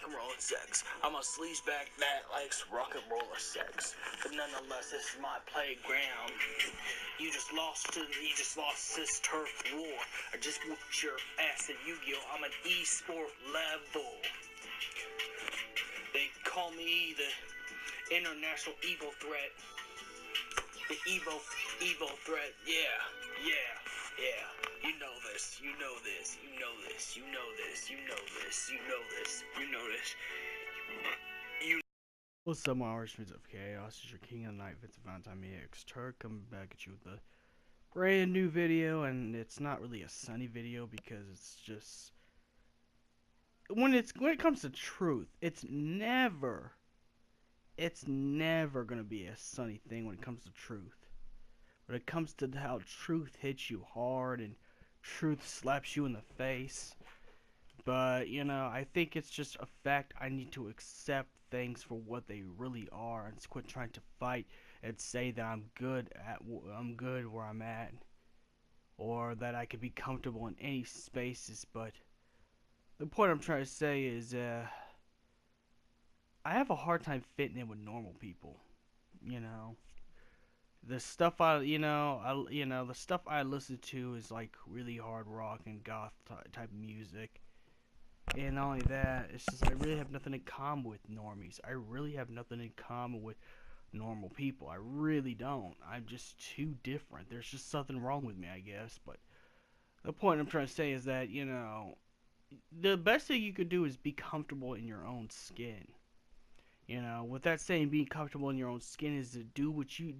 rock and roll and sex. I'm a sleazeback that likes rock and roll or sex. But nonetheless, this is my playground. You just lost this turf war. I just whooped your ass in Yu-Gi-Oh! I'm an e-sport level. They call me the international evil threat. The evil threat. Yeah. You know this. What's up, my Irish fans of chaos? It's your king of the night, Vincent Valentine X Turk, coming back at you with a brand new video, and it's not really a sunny video because it's just when it comes to truth, it's never gonna be a sunny thing when it comes to truth. When it comes to how truth hits you hard and truth slaps you in the face. But, you know, I think it's just a fact. I need to accept things for what they really are and quit trying to fight and say that I'm good where I'm at, or that I could be comfortable in any spaces. But the point I'm trying to say is I have a hard time fitting in with normal people. You know, the stuff the stuff I listen to is like really hard rock and goth type music. And not only that, it's just I really have nothing in common with normies. I really have nothing in common with normal people. I really don't. I'm just too different. There's just something wrong with me, I guess. But the point I'm trying to say is that, you know, the best thing you could do is be comfortable in your own skin. You know, with that saying, being comfortable in your own skin is to do what you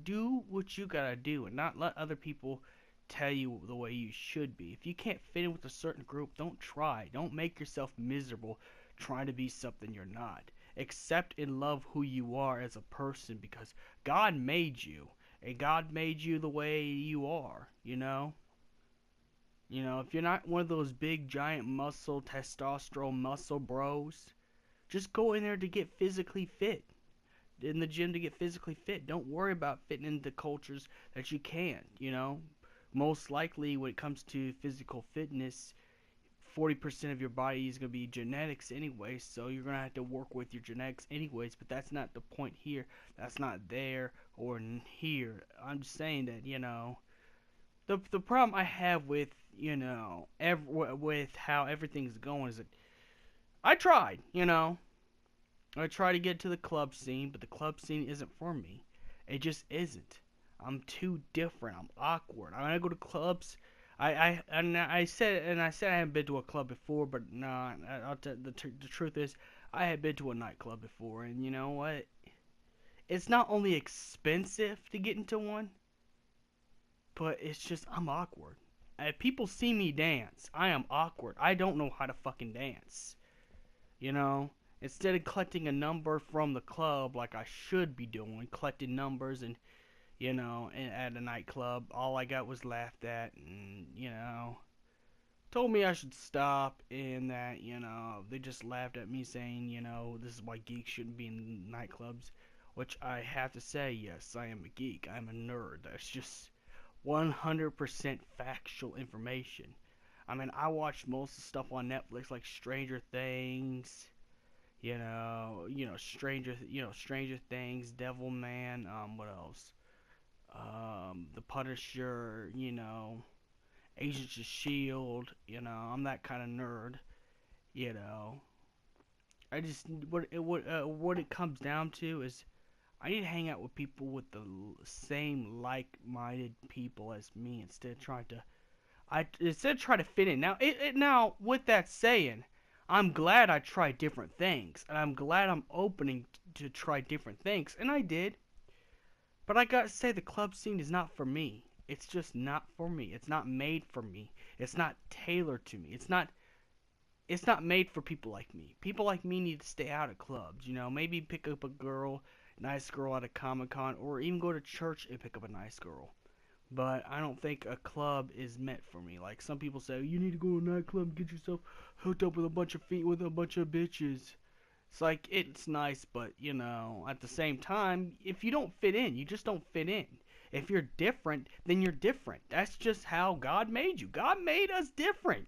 gotta do, and not let other people tell you the way you should be. If you can't fit in with a certain group, don't try. Don't make yourself miserable trying to be something you're not. Accept and love who you are as a person, because God made you, and God made you the way you are, you know? You know, if you're not one of those big giant testosterone muscle bros, just go in there to get physically fit. In the gym to get physically fit. Don't worry about fitting into cultures that you can't, you know? Most likely, when it comes to physical fitness, 40% of your body is going to be genetics anyway, so you're going to have to work with your genetics anyways, but that's not the point here. That's not there or here. I'm just saying that, you know, the problem I have with, you know, with how everything's going is that I tried, you know. I tried to get to the club scene, but the club scene isn't for me. It just isn't. I'm too different. I'm awkward. I go to clubs. I said I haven't been to a club before, but no. The truth is, I had been to a nightclub before, and you know what? It's not only expensive to get into one, but it's just I'm awkward. If people see me dance, I am awkward. I don't know how to fucking dance. You know? Instead of collecting a number from the club like I should be doing, collecting numbers and, you know, at a nightclub, all I got was laughed at and, you know, told me I should stop, and that, you know, they just laughed at me saying, you know, this is why geeks shouldn't be in nightclubs, which I have to say, yes, I am a geek. I'm a nerd. That's just 100% factual information. I mean, I watched most of the stuff on Netflix, like Stranger Things, Stranger Things, Devilman, what else? The Punisher, you know, Agents of Shield, you know, I'm that kind of nerd, you know. I just what it comes down to is I need to hang out with people with the same like-minded people as me instead of trying to fit in. Now with that saying, I'm glad I tried different things, and I'm glad I'm opening to try different things, and I did. But I gotta say, the club scene is not for me. It's just not for me. It's not made for me. It's not tailored to me. It's not made for people like me. People like me need to stay out of clubs, you know. Maybe pick up a nice girl at a Comic-Con, or even go to church and pick up a nice girl. But I don't think a club is meant for me. Like some people say, you need to go to a nightclub and get yourself hooked up with a bunch of bitches. It's like, it's nice, but, you know, at the same time, if you don't fit in, you just don't fit in. If you're different, then you're different. That's just how God made you. God made us different.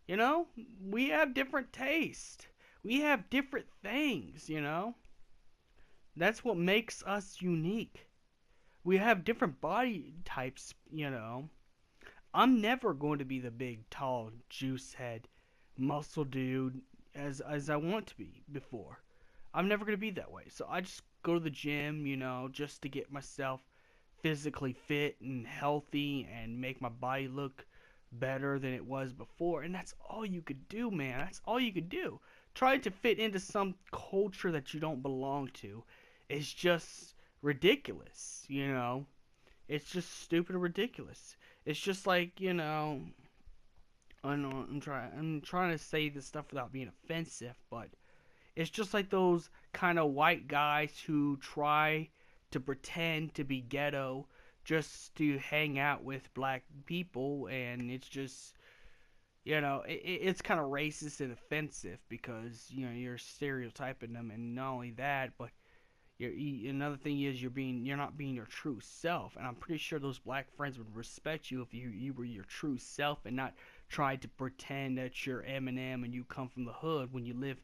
You know, we have different tastes. We have different things, you know? That's what makes us unique. We have different body types, you know? I'm never going to be the big, tall, juice head, muscle dude as I want to be before. I'm never going to be that way. So I just go to the gym, you know, just to get myself physically fit and healthy and make my body look better than it was before. And that's all you could do, man. That's all you could do. Trying to fit into some culture that you don't belong to is just ridiculous, you know? It's just stupid and ridiculous. It's just like, you know, I know I'm trying to say this stuff without being offensive, but it's just like those kind of white guys who try to pretend to be ghetto just to hang out with black people, and it's just, you know, it's kind of racist and offensive because, you know, you're stereotyping them, and not only that, but another thing is you're not being your true self, and I'm pretty sure those black friends would respect you if you were your true self and not try to pretend that you're Eminem and you come from the hood when you live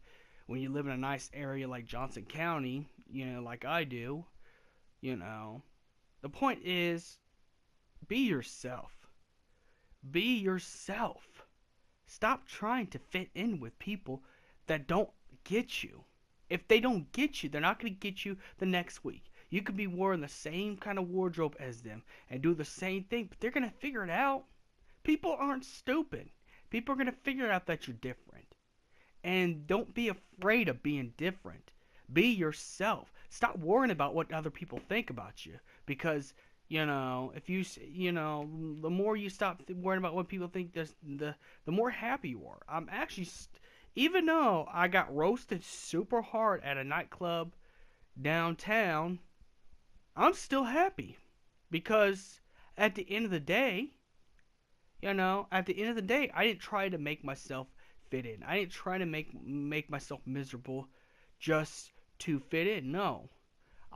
in a nice area like Johnson County, you know, like I do, you know. The point is, be yourself. Be yourself. Stop trying to fit in with people that don't get you. If they don't get you, they're not going to get you the next week. You could be wearing the same kind of wardrobe as them and do the same thing, but they're going to figure it out. People aren't stupid. People are going to figure out that you're different. And don't be afraid of being different. Be yourself. Stop worrying about what other people think about you. Because, you know, if you know, the more you stop worrying about what people think, the more happy you are. I'm actually, even though I got roasted super hard at a nightclub downtown, I'm still happy. Because at the end of the day, you know, at the end of the day, I didn't try to make myself fit in. I didn't try to make myself miserable just to fit in. No.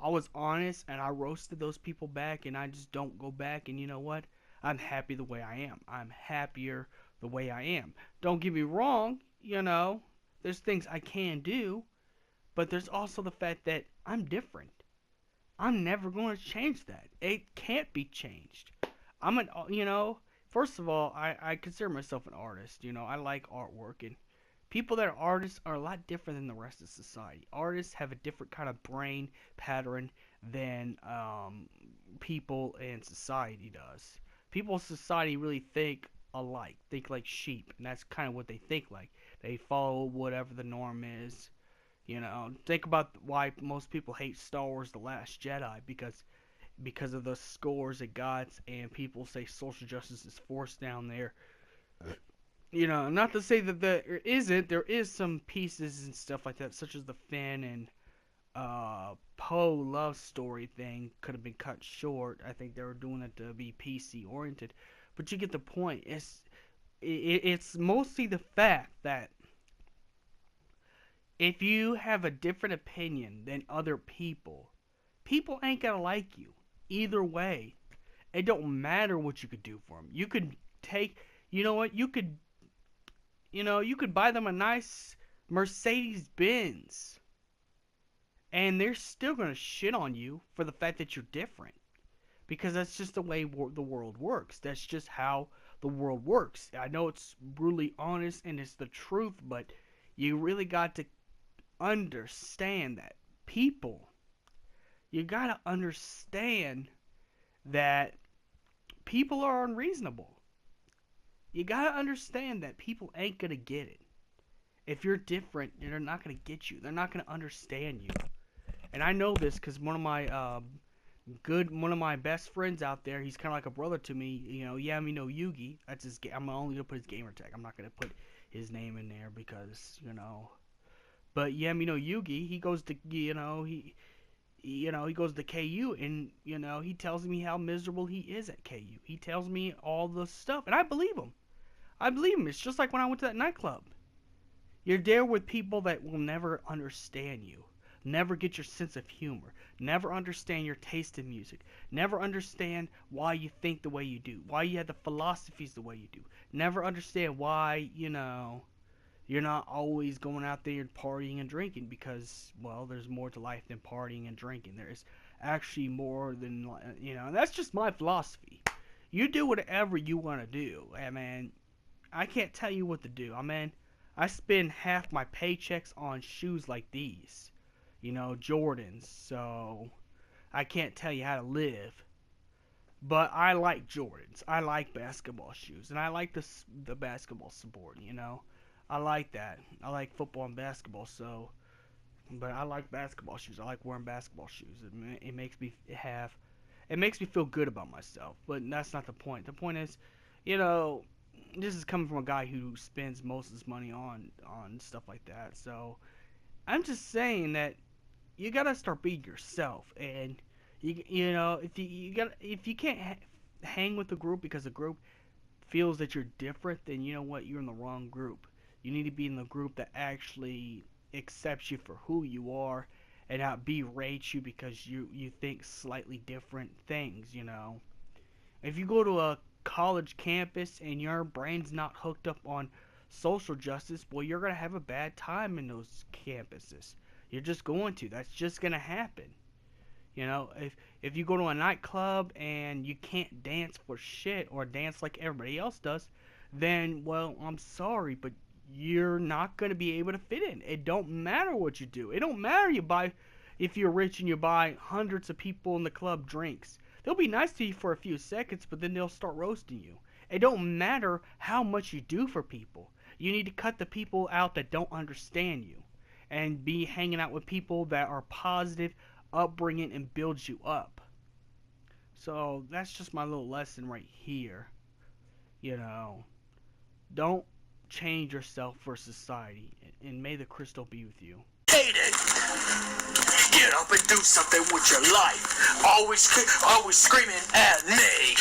I was honest and I roasted those people back, and I just don't go back, and you know what? I'm happy the way I am. I'm happier the way I am. Don't get me wrong, you know, there's things I can do, but there's also the fact that I'm different. I'm never going to change that. It can't be changed. You know, first of all, I consider myself an artist. You know, I like artwork, and people that are artists are a lot different than the rest of society. Artists have a different kind of brain pattern than people in society does. People in society really think alike, think like sheep, and that's kind of what they think like. They follow whatever the norm is. You know, think about why most people hate Star Wars: The Last Jedi, because of the scores it got, and people say social justice is forced down there. You know, not to say that there isn't. There is some pieces and stuff like that, such as the Finn and Poe love story thing could have been cut short. I think they were doing it to be PC oriented, but you get the point. It's mostly the fact that if you have a different opinion than other people, people ain't gonna like you either way. It don't matter what you could do for them. You could take, you know what? You could buy them a nice Mercedes Benz, and they're still gonna shit on you for the fact that you're different, because that's just the way the world works. That's just how the world works. I know it's brutally honest and it's the truth, but you really got to understand that people. You gotta understand that people are unreasonable. You gotta understand that people ain't gonna get it. If you're different, they're not gonna get you. They're not gonna understand you. And I know this because one of my best friends out there, he's kind of like a brother to me. You know, Yami no Yugi. That's his. I'm only gonna put his gamer tag. I'm not gonna put his name in there because, you know. But Yami no Yugi, he goes to, he goes to KU, and, you know, he tells me how miserable he is at KU. He tells me all the stuff, and I believe him. I believe him. It's just like when I went to that nightclub. You're there with people that will never understand you, never get your sense of humor, never understand your taste in music, never understand why you think the way you do, why you have the philosophies the way you do, never understand why, you know, You're not always going out there and partying and drinking because, well, there's more to life than partying and drinking. There's actually more than, and that's just my philosophy. You do whatever you want to do. I mean, I can't tell you what to do. I mean, I spend half my paychecks on shoes like these, Jordans, so I can't tell you how to live. But I like Jordans. I like basketball shoes, and I like the basketball sport. I like that. I like football and basketball, but I like basketball shoes. I like wearing basketball shoes. It makes me feel good about myself. But that's not the point. The point is, this is coming from a guy who spends most of his money on stuff like that. So I'm just saying that you gotta start being yourself, and if you can't hang with the group because the group feels that you're different, then you know what, you're in the wrong group. You need to be in the group that actually accepts you for who you are and not berates you because you think slightly different things. If you go to a college campus and your brain's not hooked up on social justice, well, you're going to have a bad time in those campuses. You're just going to. That's just going to happen. If you go to a nightclub and you can't dance for shit or dance like everybody else does, then, well, I'm sorry, but you're not going to be able to fit in. It don't matter what you do. It don't matter if you're rich and you buy hundreds of people in the club drinks. They'll be nice to you for a few seconds, but then they'll start roasting you. It don't matter how much you do for people. You need to cut the people out that don't understand you and be hanging out with people that are positive, upbringing, and builds you up. So that's just my little lesson right here. Don't change yourself for society, and may the crystal be with you. Hate it. Get up and do something with your life. Always screaming at me.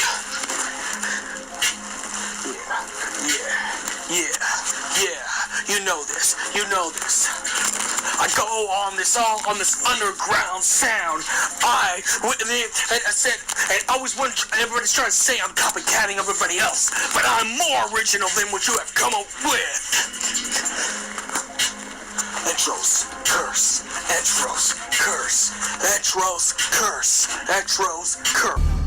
Yeah. You know this. I go on this underground sound. I said, and always when everybody's trying to say I'm copycatting everybody else, but I'm more original than what you have come up with. Etros, curse. Etros, curse. Etros, curse. Etros, curse.